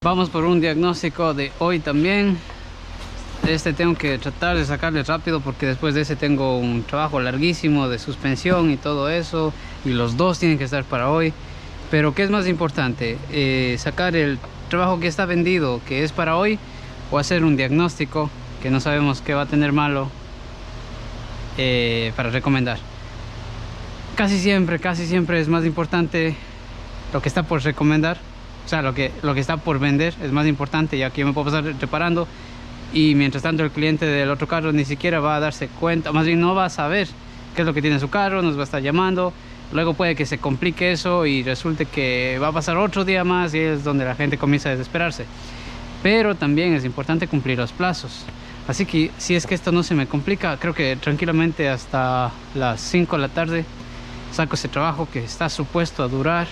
Vamos por un diagnóstico de hoy también. Este tengo que tratar de sacarle rápido porque después de ese tengo un trabajo larguísimo de suspensión y todo eso, y los dos tienen que estar para hoy. Pero ¿qué es más importante? Sacar el trabajo que está vendido, que es para hoy, o hacer un diagnóstico que no sabemos qué va a tener malo para recomendar. Casi siempre es más importante lo que está por recomendar. O sea, lo que está por vender es más importante, ya que yo me puedo pasar reparando y mientras tanto el cliente del otro carro ni siquiera va a darse cuenta, más bien no va a saber qué es lo que tiene su carro, nos va a estar llamando. Luego puede que se complique eso y resulte que va a pasar otro día más y es donde la gente comienza a desesperarse. Pero también es importante cumplir los plazos. Así que si es que esto no se me complica, creo que tranquilamente hasta las 5 de la tarde saco ese trabajo que está supuesto a durar,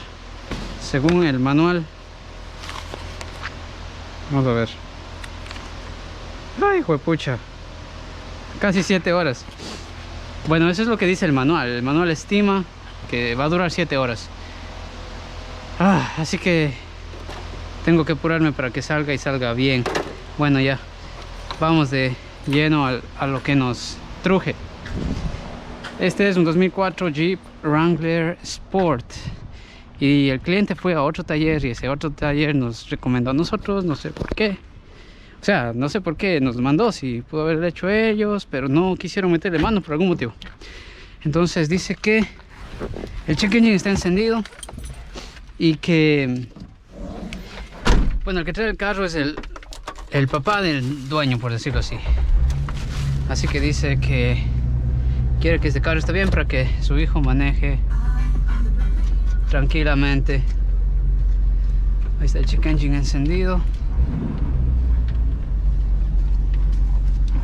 según el manual. Vamos a ver. Ay, juepucha. Casi 7 horas. Bueno, eso es lo que dice el manual. El manual estima que va a durar 7 horas. Así que tengo que apurarme para que salga y salga bien. Bueno, ya. Vamos de lleno a lo que nos truje. Este es un 2004 Jeep Wrangler Sport. Y el cliente fue a otro taller y ese otro taller nos recomendó a nosotros, no sé por qué. O sea, no sé por qué nos mandó, si pudo haberlo hecho ellos, pero no quisieron meterle mano por algún motivo. Entonces dice que el check engine está encendido y que, bueno, el que trae el carro es el papá del dueño, por decirlo así. Así que dice que quiere que este carro esté bien para que su hijo maneje tranquilamente. Ahí está el check engine encendido.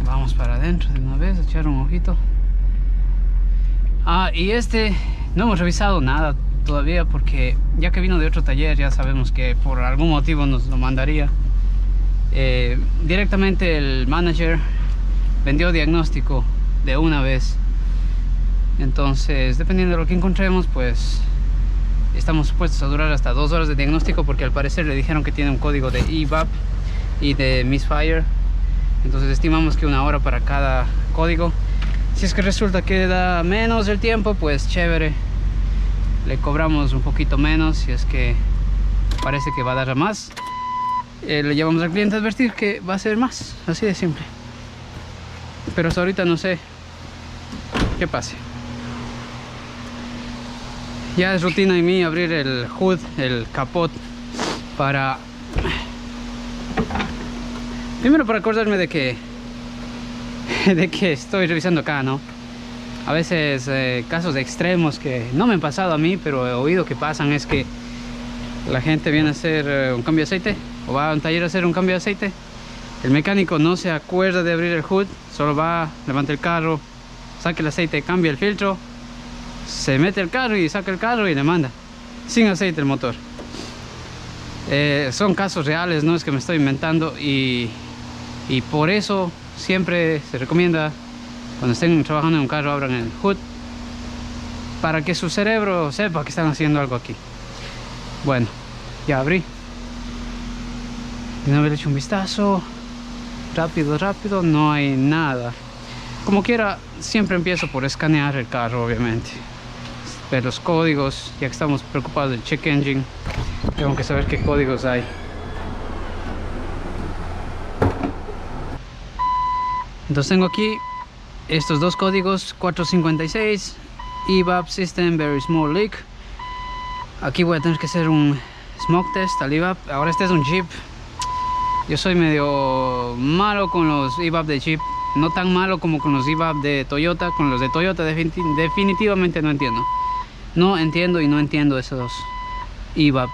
Vamos para adentro de una vez, a echar un ojito. Y no hemos revisado nada todavía porque ya que vino de otro taller, ya sabemos que por algún motivo nos lo mandaría. Directamente el manager vendió diagnóstico de una vez. Entonces, dependiendo de lo que encontremos, pues estamos supuestos a durar hasta 2 horas de diagnóstico, porque al parecer le dijeron que tiene un código de EVAP y de Misfire. Entonces estimamos que 1 hora para cada código. Si es que resulta que da menos el tiempo, pues chévere, le cobramos un poquito menos. Si es que parece que va a dar a más, le llevamos al cliente a advertir que va a ser más, así de simple. Pero hasta ahorita no sé qué pase. Ya es rutina en mí abrir el hood, el capot, para primero para acordarme de que estoy revisando acá, ¿no? A veces casos extremos que no me han pasado a mí, pero he oído que pasan, es que la gente viene a hacer un cambio de aceite o va a un taller a hacer un cambio de aceite. El mecánico no se acuerda de abrir el hood, solo va, levanta el carro, saca el aceite, cambia el filtro, se mete el carro y saca el carro y le manda sin aceite el motor. Son casos reales, no es que me estoy inventando, y por eso siempre se recomienda, cuando estén trabajando en un carro, abran el hood para que su cerebro sepa que están haciendo algo aquí. Bueno, ya abrí. De una vez le echo un vistazo rápido, no hay nada. Como quiera, siempre empiezo por escanear el carro, obviamente, ver los códigos. Ya que estamos preocupados del check engine, tengo que saber qué códigos hay. Entonces tengo aquí estos dos códigos: 456 EVAP System Very Small Leak. Aquí voy a tener que hacer un smoke test al EVAP. Ahora este es un Jeep. Yo soy medio malo con los EVAP de Jeep, no tan malo como con los EVAP de Toyota. Con los de Toyota definitivamente no entiendo. No entiendo esos EVAP.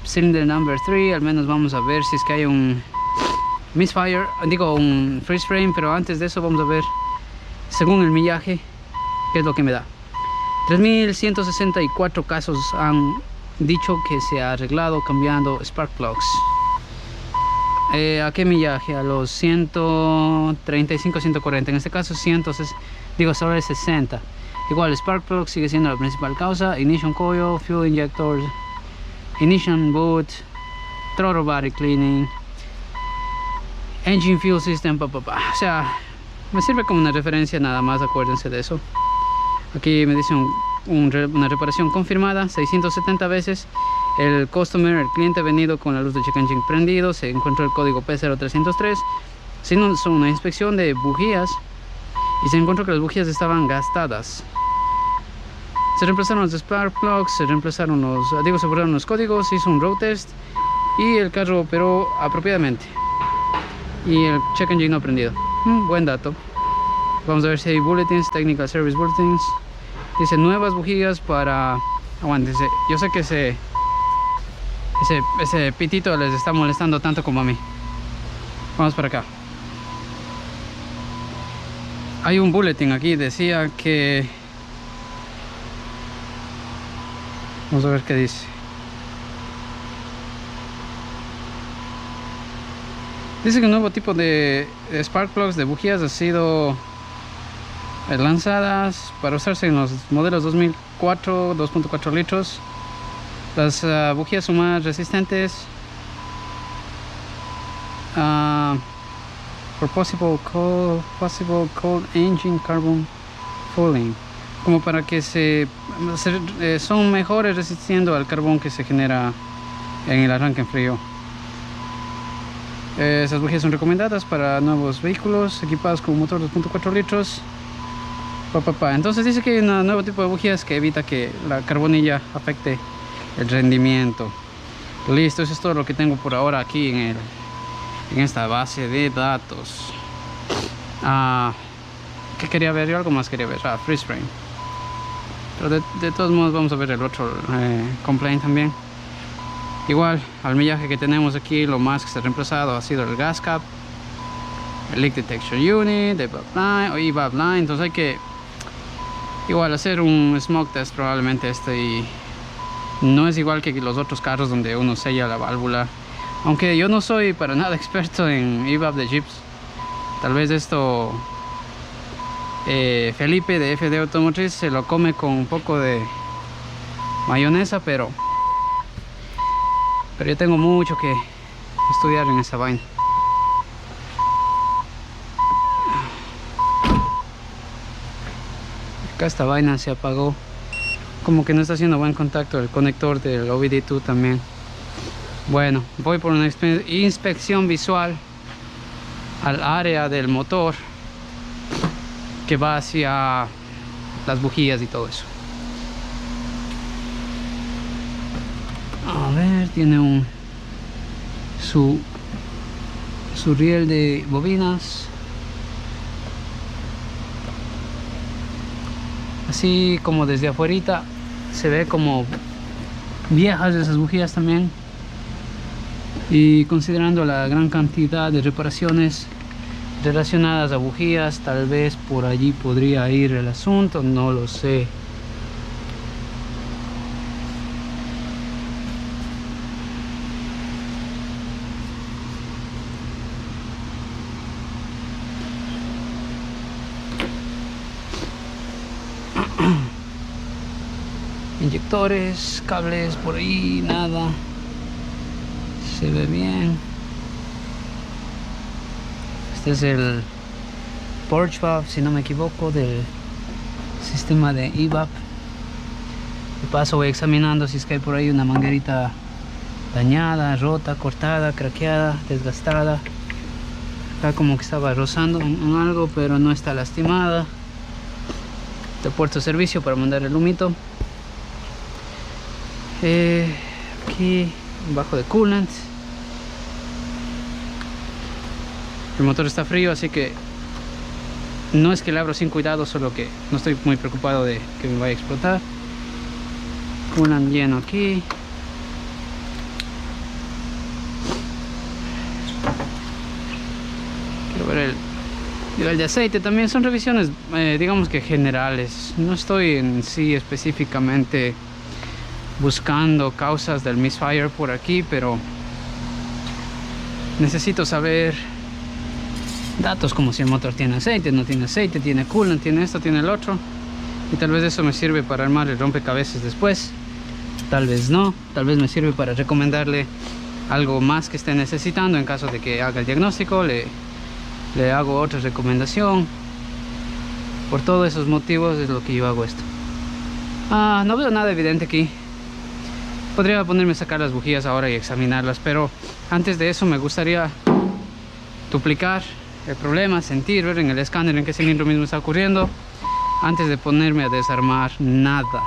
Cylinder number 3, al menos vamos a ver si es que hay un Misfire, digo un freeze frame, pero antes de eso vamos a ver, según el millaje, qué es lo que me da. 3164 casos han dicho que se ha arreglado cambiando spark plugs. ¿A qué millaje? A los 135, 140, en este caso solo es 60. Igual spark plug sigue siendo la principal causa. Ignition coil, fuel injector, ignition boot, throttle body cleaning, engine fuel system, o sea, me sirve como una referencia nada más, acuérdense de eso. Aquí me dice una reparación confirmada 670 veces. El customer, el cliente, ha venido con la luz de check engine prendido. Se encontró el código P0303. Se hizo una inspección de bujías y se encontró que las bujías estaban gastadas. Se reemplazaron los spark plugs, se reemplazaron se borraron los códigos, se hizo un road test y el carro operó apropiadamente. Y el check engine no ha prendido. Buen dato. Vamos a ver si hay bulletins, technical service bulletins. Dice nuevas bujías para... Aguántense, yo sé que ese pitito les está molestando tanto como a mí. Vamos para acá. Hay un bulletin aquí, decía que... Vamos a ver qué dice. Dice que un nuevo tipo de spark plugs de bujías ha sido lanzadas para usarse en los modelos 2004, 2.4 litros. Las bujías son más resistentes for possible cold engine carbon fouling, como para que son mejores resistiendo al carbón que se genera en el arranque en frío. Esas bujías son recomendadas para nuevos vehículos equipados con motor 2.4 litros. Entonces dice que hay un nuevo tipo de bujías que evita que la carbonilla afecte el rendimiento. Listo, eso es todo lo que tengo por ahora aquí en esta base de datos. ¿Qué quería ver? Yo algo más quería ver. Freeze frame. Pero de todos modos vamos a ver el otro complaint también. Igual, al millaje que tenemos aquí, lo más que se ha reemplazado ha sido el gas cap, el leak detection unit, el evap line. Entonces hay que igual hacer un smoke test probablemente y no es igual que los otros carros donde uno sella la válvula. Aunque yo no soy para nada experto en evap de Jeeps. Tal vez esto Felipe de FD Automotriz se lo come con un poco de mayonesa, pero yo tengo mucho que estudiar en esa vaina. Acá esta vaina se apagó, como que no está haciendo buen contacto el conector del OBD2 también. Bueno, voy por una inspección visual al área del motor que va hacia las bujías y todo eso. A ver, tiene su riel de bobinas. Así como desde afuera se ve como viejas esas bujías también. Y considerando la gran cantidad de reparaciones relacionadas a bujías, tal vez por allí podría ir el asunto, no lo sé. Inyectores, cables por ahí, nada. Se ve bien. Este es el purge valve, si no me equivoco, del sistema de evap. De paso voy examinando si es que hay por ahí una manguerita dañada, rota, cortada, craqueada, desgastada. Acá como que estaba rozando en algo, pero no está lastimada. Este puerto de servicio para mandar el humito. Aquí bajo de coolant. El motor está frío, así que no es que le abro sin cuidado, solo que no estoy muy preocupado de que me vaya a explotar. Coolant lleno aquí. Quiero ver el nivel de aceite también. Son revisiones digamos que generales. No estoy en sí específicamente buscando causas del misfire por aquí, pero necesito saber datos como si el motor tiene aceite, no tiene aceite, tiene coolant, tiene esto, tiene el otro, y tal vez eso me sirve para armar el rompecabezas después, tal vez no, tal vez me sirve para recomendarle algo más que esté necesitando. En caso de que haga el diagnóstico, le hago otra recomendación. Por todos esos motivos es lo que yo hago esto. No veo nada evidente aquí. Podría ponerme a sacar las bujías ahora y examinarlas, pero antes de eso me gustaría duplicar el problema, sentir, ver en el escáner en qué cilindro mismo está ocurriendo, antes de ponerme a desarmar nada.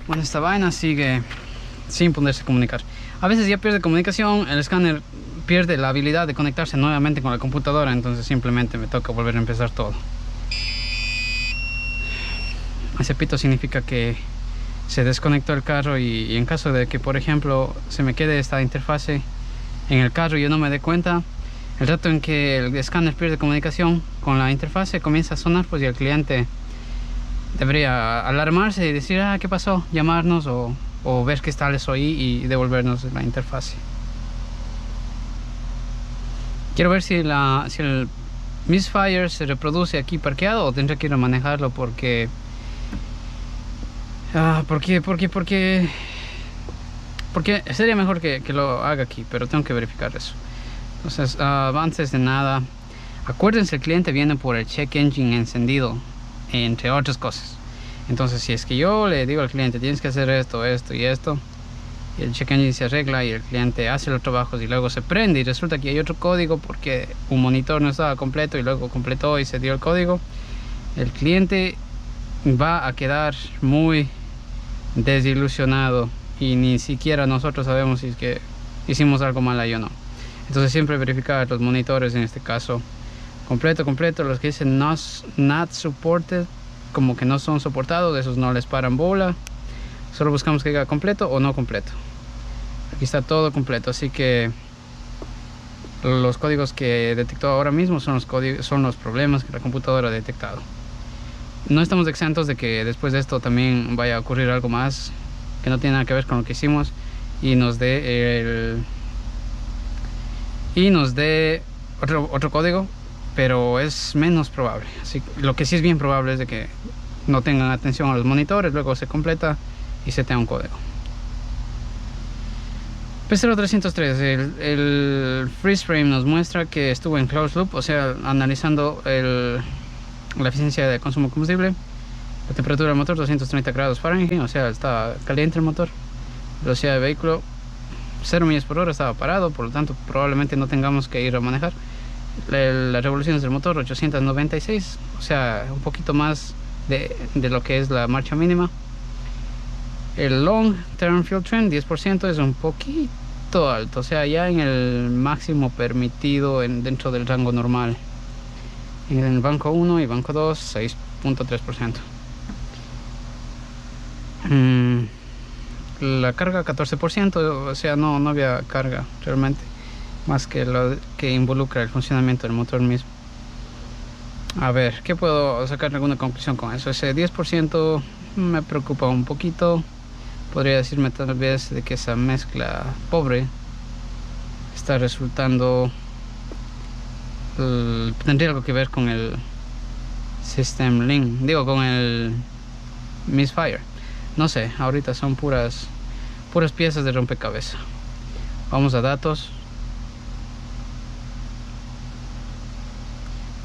Bueno, esta vaina sigue sin poderse comunicar. A veces ya pierde comunicación, el escáner pierde la habilidad de conectarse nuevamente con la computadora, entonces simplemente me toca volver a empezar todo. Ese pito significa que se desconectó el carro y en caso de que, por ejemplo, se me quede esta interfase en el carro y yo no me dé cuenta, el rato en que el escáner pierde comunicación con la interfase comienza a sonar, pues, y el cliente debería alarmarse y decir, ¿qué pasó? Llamarnos o ver qué tal es hoy y devolvernos la interfase. Quiero ver si el Misfire se reproduce aquí parqueado o tendré que ir a manejarlo porque sería mejor que lo haga aquí, pero tengo que verificar eso. Entonces, antes de nada, acuérdense, el cliente viene por el check engine encendido, entre otras cosas. Entonces, si es que yo le digo al cliente, tienes que hacer esto, esto y esto, y el check engine se arregla y el cliente hace los trabajos y luego se prende y resulta que hay otro código porque un monitor no estaba completo y luego completó y se dio el código, el cliente va a quedar muy desilusionado y ni siquiera nosotros sabemos si es que hicimos algo mal ahí o no. Entonces siempre verificar los monitores, en este caso completo, los que dicen not supported, como que no son soportados, esos no les paran bola. Solo buscamos que diga completo o no completo. Aquí está todo completo, así que los códigos que detectó ahora mismo son los problemas que la computadora ha detectado. No estamos exentos de que después de esto también vaya a ocurrir algo más que no tiene nada que ver con lo que hicimos y nos dé otro código, pero es menos probable. Así que lo que sí es bien probable es de que no tengan atención a los monitores, luego se completa y se tenga un código. P0303, el freeze frame nos muestra que estuvo en closed loop, o sea, analizando la eficiencia de consumo de combustible. La temperatura del motor 230 grados Fahrenheit, o sea, está caliente el motor. Velocidad de vehículo 0 millas por hora, estaba parado, por lo tanto probablemente no tengamos que ir a manejar. Las revoluciones del motor 896, o sea, un poquito más de lo que es la marcha mínima. El long term fuel trend 10% es un poquito alto, o sea, ya en el máximo permitido dentro del rango normal. En el banco 1 y banco 2 6.3%. La carga 14%, o sea, no había carga realmente, más que lo que involucra el funcionamiento del motor mismo. A ver, ¿qué puedo sacar alguna conclusión con eso? Ese 10% me preocupa un poquito. Podría decirme tal vez de que esa mezcla pobre está resultando, tendría algo que ver con el System Link, digo, con el Misfire. No sé, ahorita son puras piezas de rompecabezas. Vamos a datos.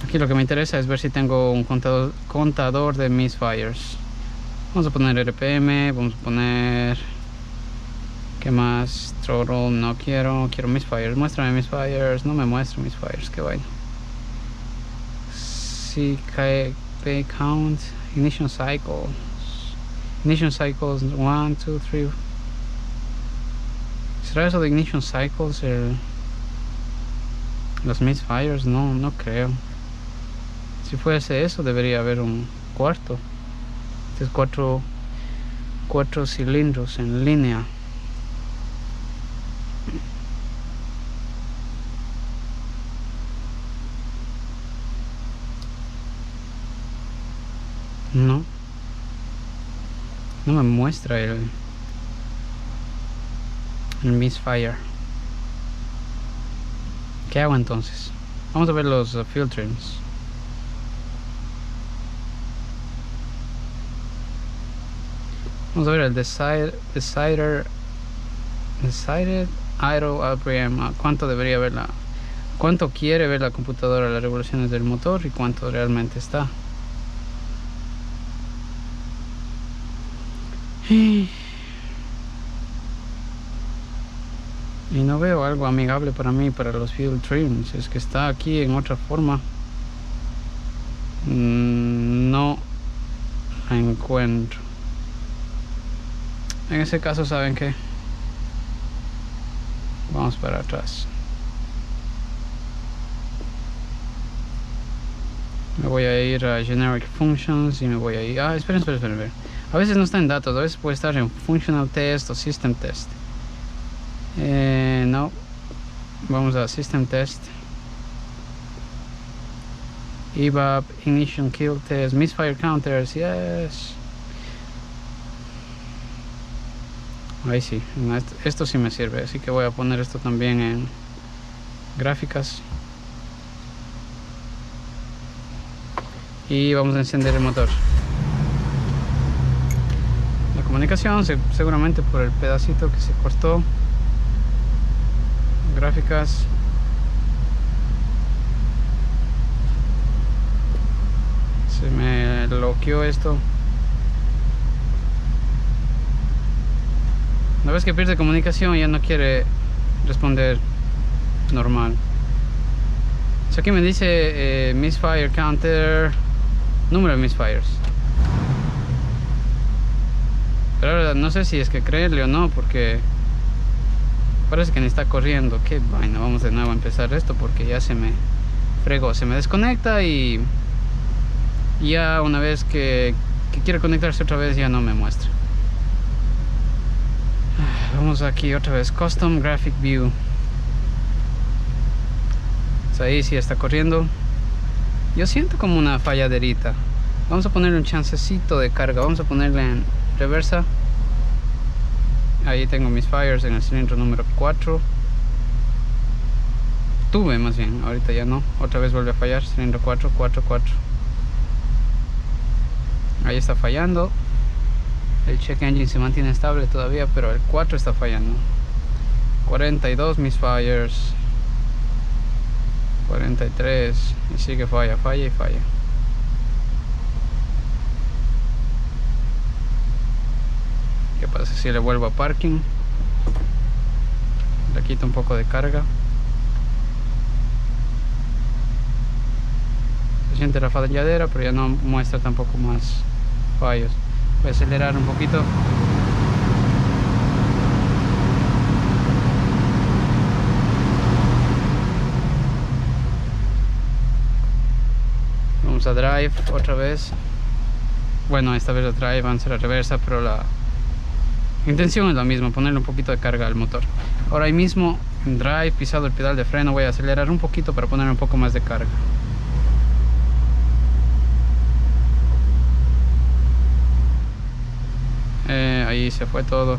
Aquí lo que me interesa es ver si tengo un contador de Misfires. Vamos a poner RPM, vamos a poner... ¿Qué más? Throttle, no quiero Misfires. Muéstrame Misfires, no me muestra Misfires, qué vaina. CKP count, ignition cycles. Ignition cycles 1, 2, 3. ¿Será eso de ignition cycles los Misfires? No creo. Si fuese eso debería haber un cuarto. Este es cuatro cilindros en línea. No me muestra el Misfire. ¿Qué hago entonces? Vamos a ver los fuel trims. Vamos a ver el decider Decided idle RPM. ¿Cuánto debería ver la... cuánto quiere ver la computadora las revoluciones del motor y cuánto realmente está? Y no veo algo amigable para mí para los fuel trims. Es que está aquí en otra forma. No la encuentro. En ese caso, ¿saben qué? Vamos para atrás. Me voy a ir a Generic Functions y me voy a ir... esperen. A veces no está en datos, a veces puede estar en Functional Test o System Test. No. Vamos a System Test. EVAP, Ignition Kill Test, Misfire Counters, yes. Ahí sí, esto sí me sirve, así que voy a poner esto también en gráficas. Y vamos a encender el motor. La comunicación, seguramente por el pedacito que se cortó. Gráficas. Se me bloqueó esto. Una vez que pierde comunicación ya no quiere responder normal. So aquí me dice misfire counter, número de misfires. Pero ahora no sé si es que creerle o no, porque parece que ni está corriendo. Qué vaina, vamos de nuevo a empezar esto porque ya se me fregó, se me desconecta y ya una vez que quiere conectarse otra vez ya no me muestra. Vamos aquí otra vez, Custom Graphic View. Ahí sí está corriendo. Yo siento como una falladerita. Vamos a ponerle un chancecito de carga. Vamos a ponerle en reversa. Ahí tengo mis fires en el cilindro número 4. Tuve más bien, ahorita ya no. Otra vez vuelve a fallar, cilindro 4. Ahí está fallando. El check engine se mantiene estable todavía, pero el 4 está fallando. 42 misfires. 43. Y sigue falla. ¿Qué pasa si le vuelvo a parking? Le quito un poco de carga. Se siente la falladera, pero ya no muestra tampoco más fallos. Voy a acelerar un poquito. Vamos a drive otra vez. Bueno, esta vez a drive, vamos a la reversa, pero la intención es la misma, ponerle un poquito de carga al motor. Ahora ahí mismo en drive, pisado el pedal de freno, voy a acelerar un poquito para poner un poco más de carga. Ahí se fue todo.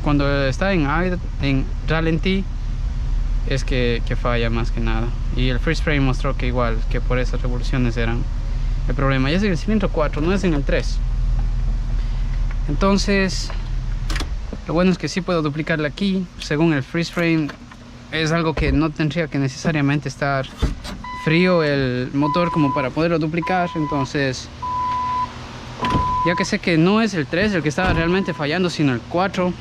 Cuando está en ralentí es que falla más que nada. Y el freeze frame mostró que igual, que por esas revoluciones eran el problema. Ya es en el cilindro 4, no es en el 3. Entonces lo bueno es que sí puedo duplicarle aquí. Según el freeze frame es algo que no tendría que necesariamente estar frío el motor como para poderlo duplicar. Entonces, ya que sé que no es el 3 el que estaba realmente fallando, sino el 4,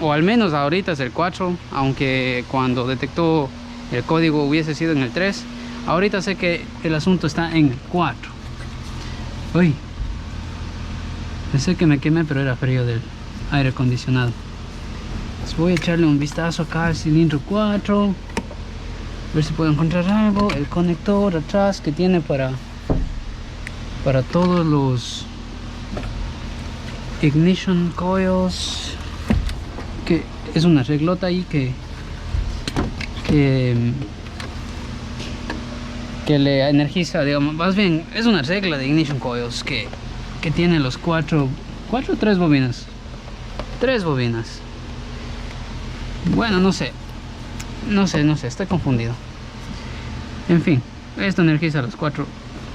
o al menos ahorita es el 4, aunque cuando detectó el código hubiese sido en el 3, ahorita sé que el asunto está en el 4. Uy, pensé que me quemé, pero era frío del aire acondicionado. Entonces voy a echarle un vistazo acá al cilindro 4, a ver si puedo encontrar algo. El conector atrás que tiene para todos los ignition coils, que es una reglota ahí que le energiza, digamos, más bien es una regla de ignition coils que tiene los 4 o 3 bobinas. 3 bobinas. Bueno, no sé, estoy confundido. En fin, esto energiza las 4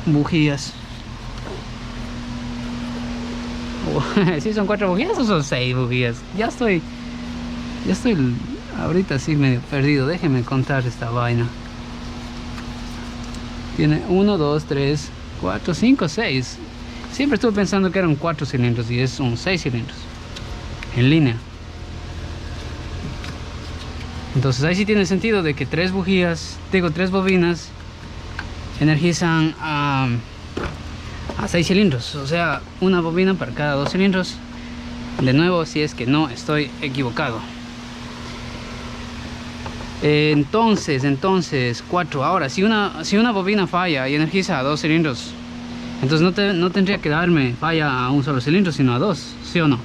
bujías. ¿Sí son 4 bujías o son 6 bujías? Ya estoy Ahorita sí medio perdido, déjenme contar esta vaina. Tiene 1, 2, 3, 4, 5, 6. Siempre estuve pensando que eran 4 cilindros y son 6 cilindros en línea. Entonces ahí sí tiene sentido de que 3 bujías, digo 3 bobinas energizan a 6 cilindros, o sea, una bobina para cada 2 cilindros. De nuevo, si es que no estoy equivocado. Entonces 4. Ahora, si una bobina falla y energiza a 2 cilindros, entonces no tendría que darme falla a un solo cilindro, sino a 2, ¿sí o no?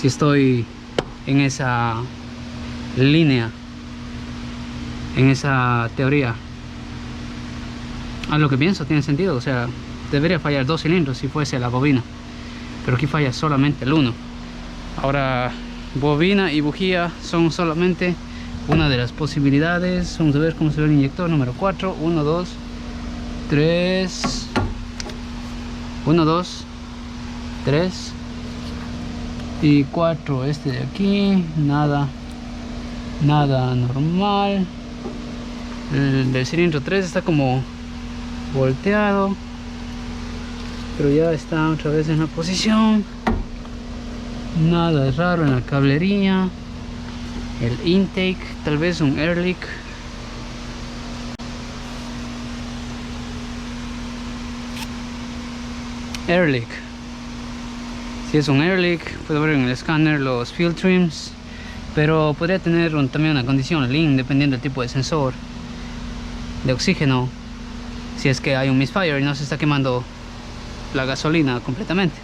Si estoy en esa línea, en esa teoría. A lo que pienso tiene sentido, o sea, debería fallar 2 cilindros si fuese la bobina, pero aquí falla solamente el 1. Ahora, bobina y bujía son solamente una de las posibilidades. Vamos a ver cómo se ve el inyector número 4. 1, 2, 3. 1, 2, 3 y 4. Este de aquí, nada normal. El del cilindro 3 está como volteado, pero ya está otra vez en la posición. Nada raro en la cablería. El intake, tal vez un air leak. Air leak. Si es un air leak, puedo ver en el escáner los fuel trims, pero podría tener también una condición lean dependiendo del tipo de sensor de oxígeno. Si es que hay un misfire y no se está quemando la gasolina completamente,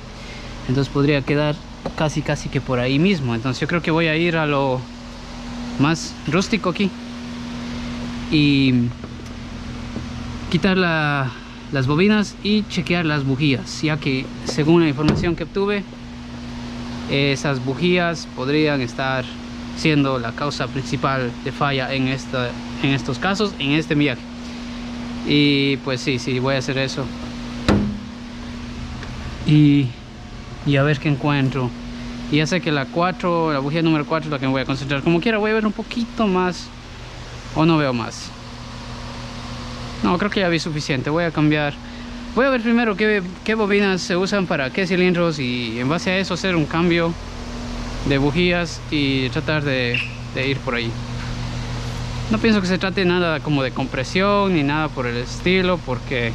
entonces podría quedar casi que por ahí mismo. Entonces yo creo que voy a ir a lo más rústico aquí y quitar las bobinas y chequear las bujías, ya que según la información que obtuve, esas bujías podrían estar siendo la causa principal de falla en estos casos, en este viaje. Y pues sí, voy a hacer eso y a ver qué encuentro. Y ya sé que la bujía número 4 es la que me voy a concentrar. Como quiera voy a ver un poquito más, o no veo más. No, creo que ya vi suficiente. Voy a cambiar. Voy a ver primero qué bobinas se usan para qué cilindros, y en base a eso hacer un cambio de bujías y tratar de ir por ahí. No pienso que se trate nada como de compresión ni nada por el estilo, porque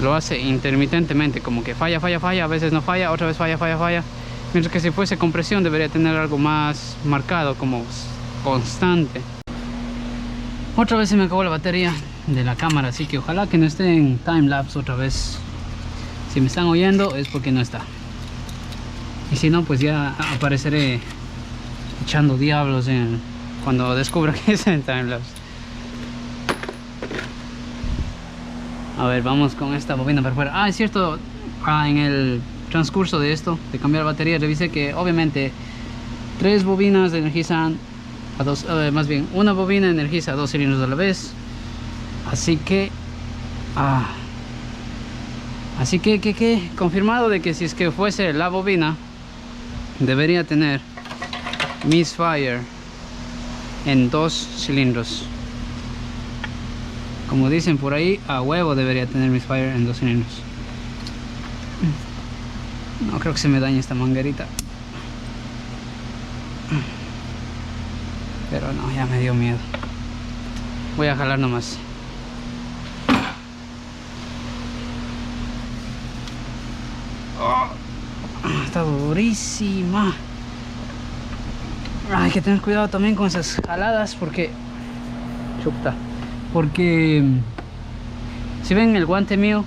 lo hace intermitentemente, como que falla, a veces no falla, otra vez falla. Mientras que si fuese compresión debería tener algo más marcado, como constante. Otra vez se me acabó la batería de la cámara, así que ojalá que no esté en timelapse otra vez. Si me están oyendo es porque no está, y si no, pues ya apareceré echando diablos cuando descubra que es en timelapse. A ver, vamos con esta bobina para afuera. Ah, es cierto, en el transcurso de esto, de cambiar la batería, revisé que obviamente 3 bobinas energizan a 2, más bien una bobina energiza a 2 cilindros a la vez. Así que confirmado de que si es que fuese la bobina, debería tener misfire en 2 cilindros. Como dicen por ahí, a huevo debería tener misfire en 2 cilindros. No creo que se me dañe esta manguerita, pero no, ya me dio miedo. Voy a jalar nomás. Está durísima. Hay que tener cuidado también con esas jaladas, porque si ven el guante mío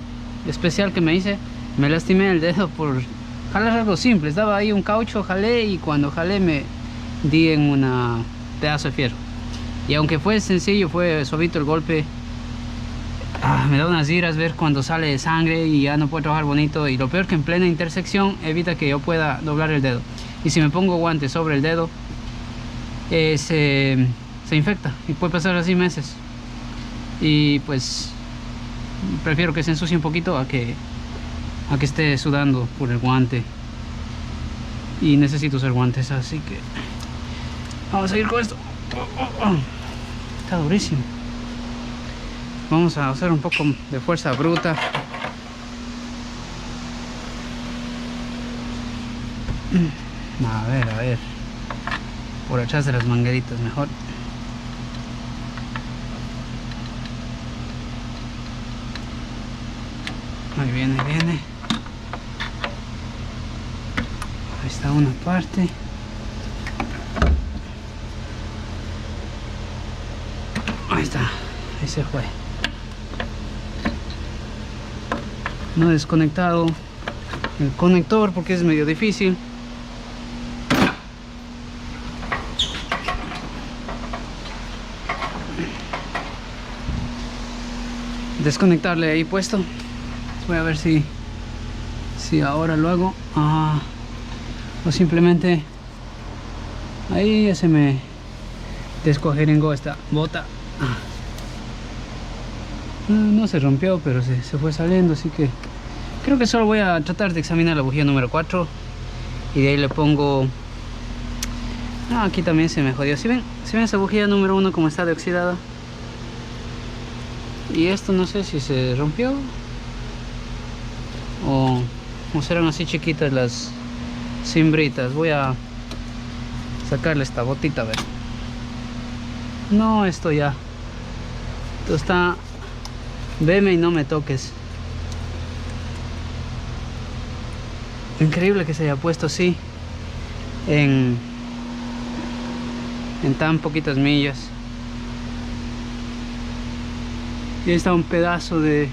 especial que me hice, me lastimé el dedo por jalar algo simple. Estaba ahí un caucho, jalé, y cuando jalé me di en un pedazo de fierro. Y aunque fue sencillo, fue suavito el golpe, me da unas iras ver cuando sale sangre y ya no puedo trabajar bonito. Y lo peor, que en plena intersección evita que yo pueda doblar el dedo. Y si me pongo guante sobre el dedo, se infecta y puede pasar así meses. Y pues prefiero que se ensucie un poquito a que esté sudando por el guante. Y necesito usar guantes, así que vamos a ir con esto. Está durísimo. Vamos a hacer un poco de fuerza bruta. A ver. Por atrás de las mangueritas mejor. Ahí viene. Ahí está una parte. Ahí está. Ahí se fue. No he desconectado el conector porque es medio difícil. Desconectarle ahí puesto. Voy a ver si ahora lo hago. O simplemente ahí ya se me descuajeringó esta bota. No se rompió, pero se fue saliendo, así que creo que solo voy a tratar de examinar la bujía número 4 y de ahí le pongo... aquí también se me jodió. ¿Sí ven esa bujía número 1 como está de oxidada? Y esto no sé si se rompió o serán así chiquitas las cimbritas. Voy a sacarle esta botita, a ver. No, esto ya. Esto está... Veme y no me toques. Increíble que se haya puesto así en tan poquitas millas. Y ahí está un pedazo de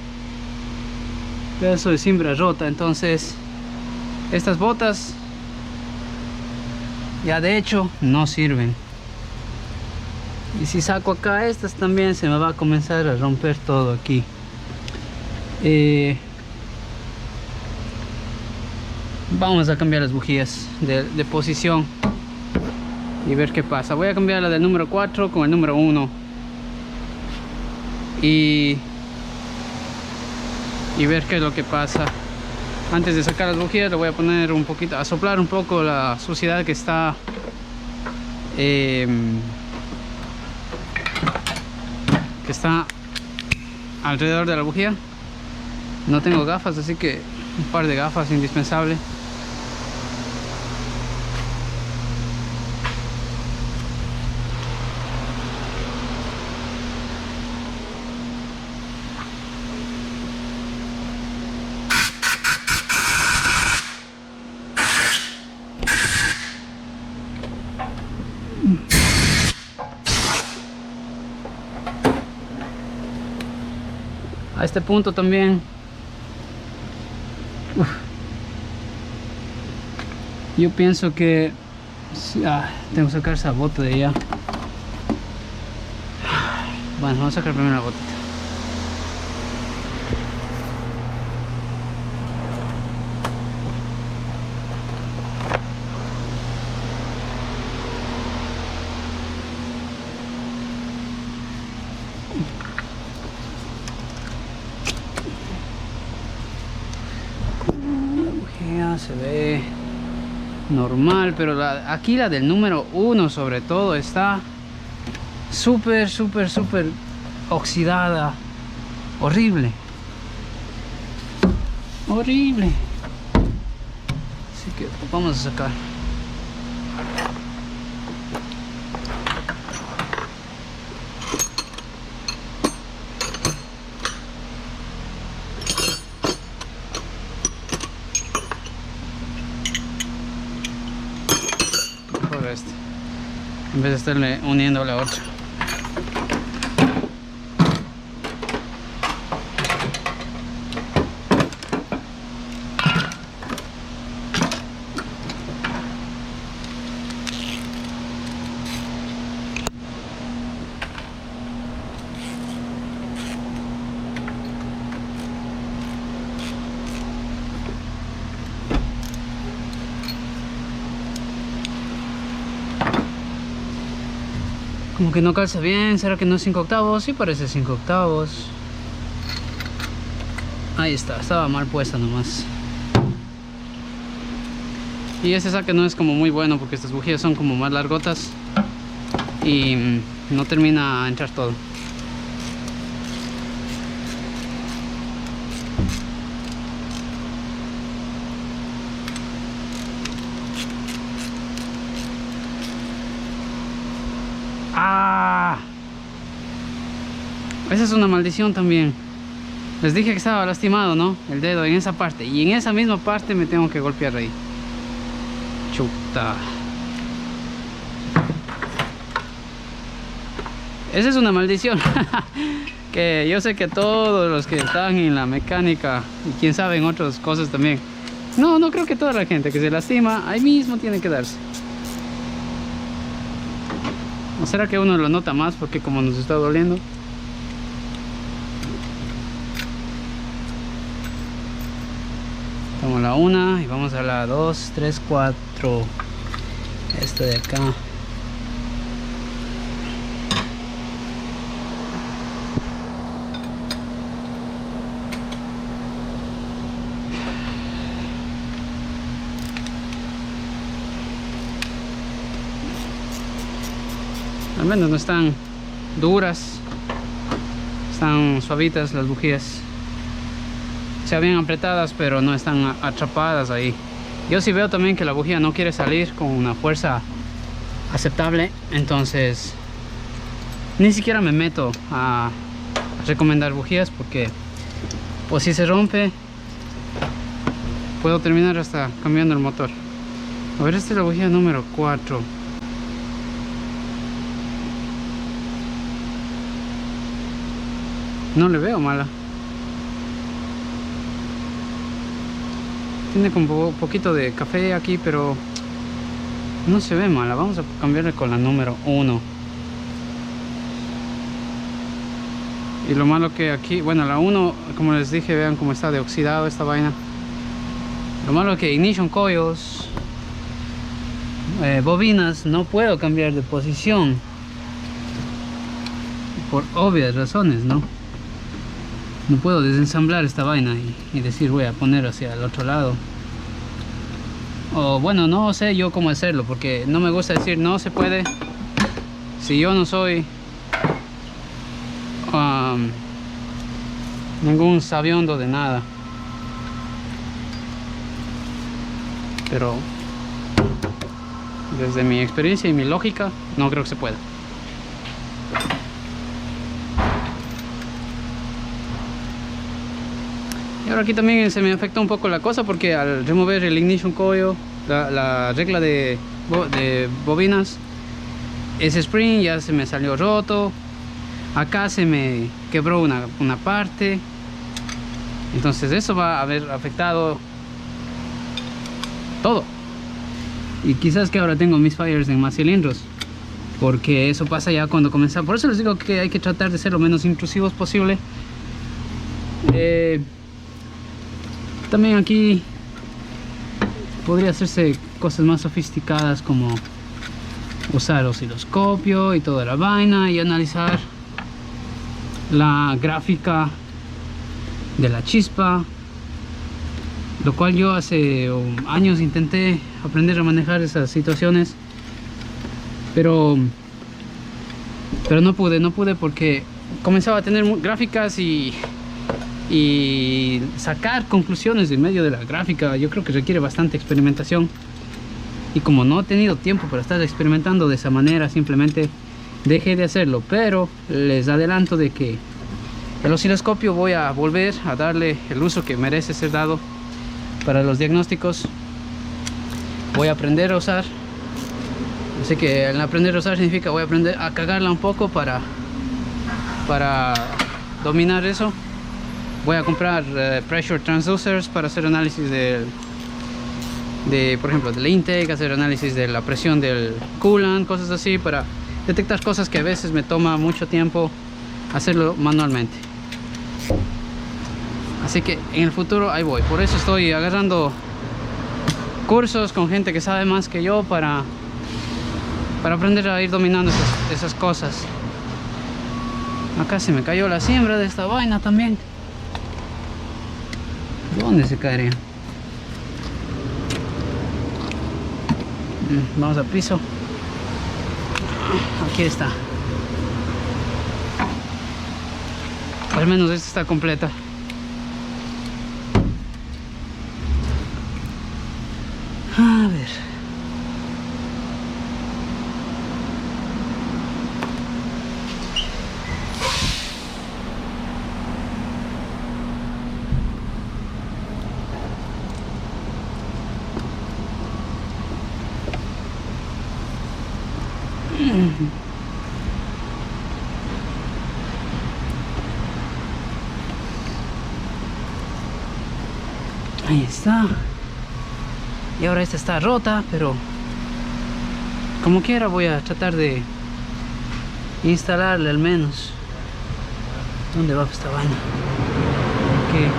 cimbra rota. Entonces estas botas ya de hecho no sirven. Y si saco acá estas también se me va a comenzar a romper todo aquí. Vamos a cambiar las bujías de posición y ver qué pasa. Voy a cambiar la del número 4 con el número 1 y ver qué es lo que pasa. Antes de sacar las bujías le voy a poner un poquito, a soplar un poco la suciedad que está alrededor de la bujía. No tengo gafas, así que un par de gafas indispensable. A este punto también yo pienso que tengo que sacar esa bota de allá. Bueno, vamos a sacar primero la botita. Se ve normal, pero aquí la del número 1 sobre todo está súper oxidada. Horrible. Así que vamos a sacar. En vez de estarle uniendo a la otra. Como que no calza bien. ¿Será que no es 5 octavos? Sí parece 5 octavos. Ahí está, estaba mal puesta nomás. Y este saque no es como muy bueno porque estas bujías son como más largotas y no termina a entrar todo. ¡Ah! Esa es una maldición también. Les dije que estaba lastimado, ¿no? El dedo en esa parte. Y en esa misma parte me tengo que golpear ahí. Chuta. Esa es una maldición. Que yo sé que todos los que están en la mecánica, y quién sabe en otras cosas también. No creo que toda la gente que se lastima, ahí mismo tiene que darse. ¿O será que uno lo nota más porque como nos está doliendo? Estamos a la 1 y vamos a la 2, 3, 4. Esto de acá. Al menos no están duras, están suavitas las bujías. Se habían apretadas, pero no están atrapadas ahí. Yo sí veo también que la bujía no quiere salir con una fuerza aceptable, entonces ni siquiera me meto a recomendar bujías, porque pues si se rompe puedo terminar hasta cambiando el motor. A ver, esta es la bujía número 4. No le veo mala. Tiene como un poquito de café aquí, pero no se ve mala. Vamos a cambiarle con la número 1. Y lo malo que aquí, bueno, la 1, como les dije, vean cómo está de oxidado esta vaina. Lo malo que ignition coils, bobinas, no puedo cambiar de posición por obvias razones, ¿no? No puedo desensamblar esta vaina y decir voy a poner hacia el otro lado. O bueno, no sé yo cómo hacerlo, porque no me gusta decir no se puede si yo no soy ningún sabiondo de nada. Pero desde mi experiencia y mi lógica, no creo que se pueda. Y ahora aquí también se me afecta un poco la cosa, porque al remover el ignition coil, la regla de bobinas, ese spring ya se me salió roto. Acá se me quebró una parte. Entonces eso va a haber afectado todo. Y quizás que ahora tengo misfires en más cilindros, porque eso pasa ya cuando comienza. Por eso les digo que hay que tratar de ser lo menos intrusivos posible. También aquí podría hacerse cosas más sofisticadas, como usar osciloscopio y toda la vaina y analizar la gráfica de la chispa, lo cual yo hace años intenté aprender a manejar esas situaciones, pero no pude porque comenzaba a tener gráficas y sacar conclusiones en medio de la gráfica. Yo creo que requiere bastante experimentación, y como no he tenido tiempo para estar experimentando de esa manera, simplemente dejé de hacerlo. Pero les adelanto de que el osciloscopio voy a volver a darle el uso que merece ser dado para los diagnósticos. Voy a aprender a usar, así que el aprender a usar significa voy a aprender a cagarla un poco para dominar eso. Voy a comprar pressure transducers para hacer análisis por ejemplo, del intake, hacer análisis de la presión del coolant, cosas así, para detectar cosas que a veces me toma mucho tiempo hacerlo manualmente. Así que en el futuro ahí voy. Por eso estoy agarrando cursos con gente que sabe más que yo para aprender a ir dominando esas cosas. Acá se me cayó la siembra de esta vaina también. ¿Dónde se caería? Vamos al piso. Aquí está. Al menos esta está completa. A ver. Ahí está. Y ahora esta está rota, pero como quiera voy a tratar de instalarle al menos. ¿Dónde va esta vaina? Okay.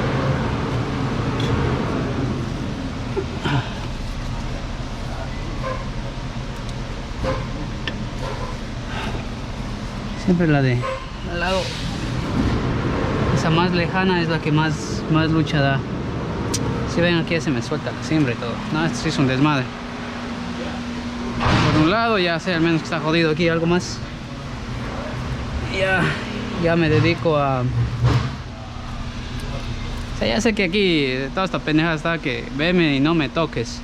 Siempre la de al lado, esa más lejana es la que más lucha da. Si ven aquí ya se me suelta la siembra y todo. No, esto sí es un desmadre. Por un lado ya sé al menos que está jodido aquí algo más. Ya me dedico a... O sea, ya sé que aquí toda esta pendejada está que veme y no me toques.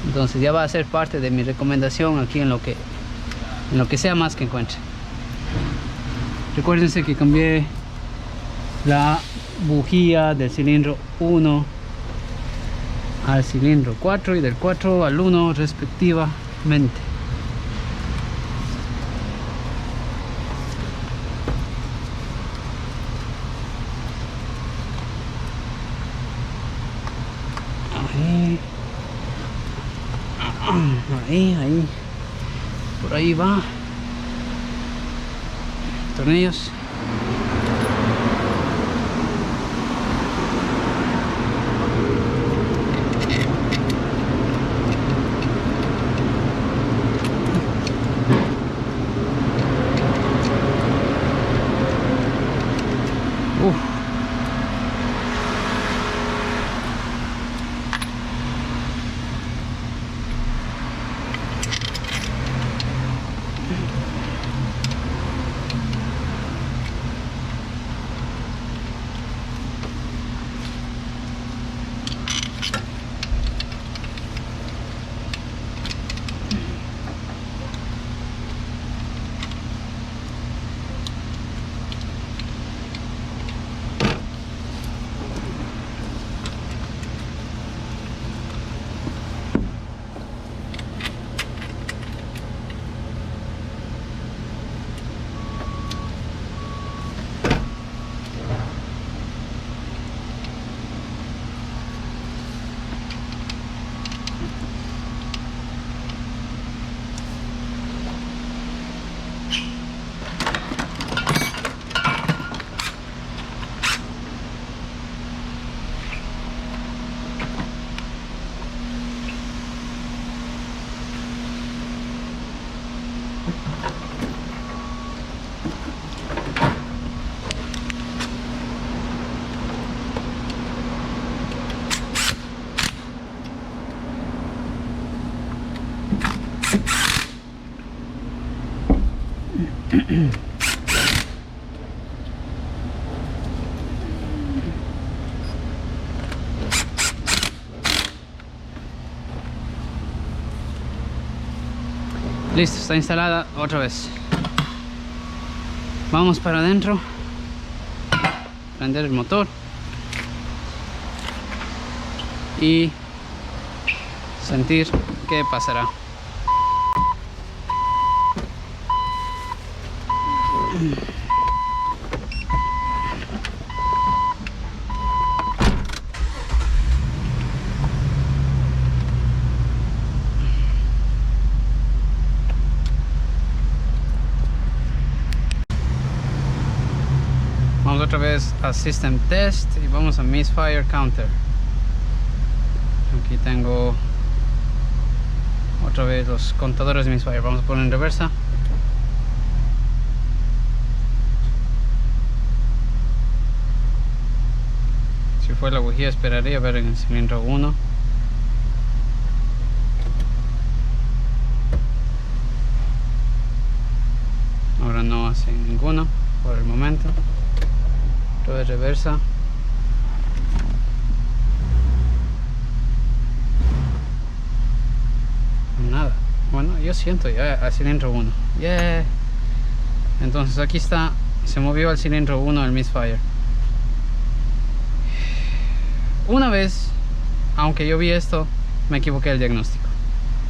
Entonces ya va a ser parte de mi recomendación aquí en lo que sea más que encuentre. Recuérdense que cambié la bujía del cilindro 1 al cilindro 4 y del 4 al 1 respectivamente. Ahí, por ahí va. Tornillos. Listo, está instalada otra vez. Vamos para adentro, prender el motor y sentir qué pasará. Vamos otra vez a System Test y vamos a Misfire Counter. Aquí tengo otra vez los contadores de Misfire. Vamos a poner en reversa. Si fue la bujía, esperaría ver en el cilindro 1. no hace ninguno por el momento. Todo es reversa. Nada. Bueno, yo siento ya al cilindro 1. Yeah. Entonces aquí está. Se movió al cilindro 1 el Misfire. Una vez, aunque yo vi esto, me equivoqué el diagnóstico.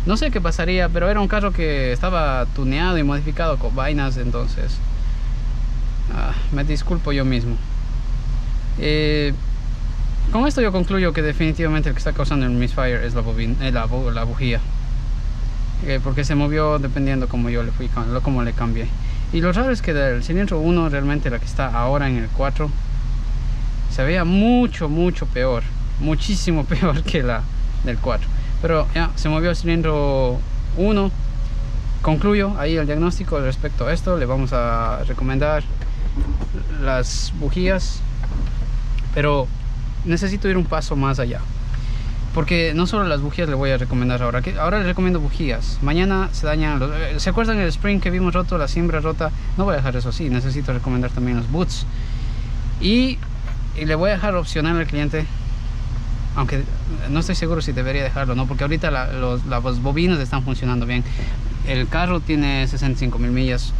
No sé qué pasaría, pero era un carro que estaba tuneado y modificado con vainas, entonces me disculpo yo mismo. Con esto yo concluyo que definitivamente el que está causando el Misfire es la bujía. Porque se movió dependiendo como yo le fui, como le cambié. Y lo raro es que del cilindro 1, realmente la que está ahora en el 4, se veía mucho peor, muchísimo peor que la del 4. Pero ya se movió el cilindro 1. Concluyo ahí el diagnóstico respecto a esto. Le vamos a recomendar las bujías, pero necesito ir un paso más allá, porque no solo las bujías le voy a recomendar ahora. Ahora les recomiendo bujías. Mañana se dañan ¿se acuerdan el spring que vimos roto, la cimbra rota? No voy a dejar eso así. Necesito recomendar también los boots. Y le voy a dejar opcional al cliente, aunque no estoy seguro si debería dejarlo, ¿no? Porque ahorita las bobinas están funcionando bien. El carro tiene 65,000 millas.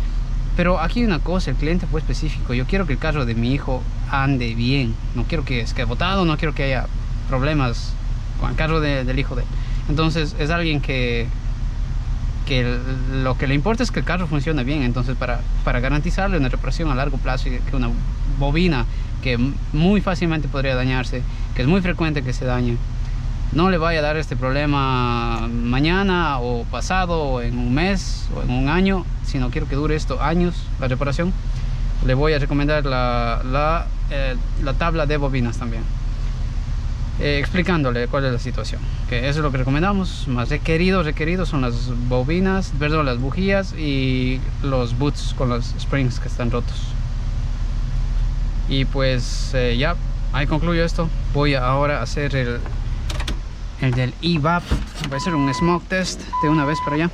Pero aquí hay una cosa, el cliente fue específico. Yo quiero que el carro de mi hijo ande bien. No quiero que esté botado, no quiero que haya problemas con el carro del hijo de él. Entonces es alguien que lo que le importa es que el carro funcione bien. Entonces para garantizarle una reparación a largo plazo, y que una bobina que muy fácilmente podría dañarse, que es muy frecuente que se dañe, no le vaya a dar este problema mañana o pasado o en un mes o en un año, sino quiero que dure esto años la reparación. Le voy a recomendar la tabla de bobinas también, explicándole cuál es la situación, que eso es lo que recomendamos. Más requeridos son las bobinas, perdón, las bujías y los boots con los springs que están rotos. Y pues ya, ahí concluyo esto. Voy ahora a hacer el del EVAP. Voy a hacer un smoke test de una vez para allá.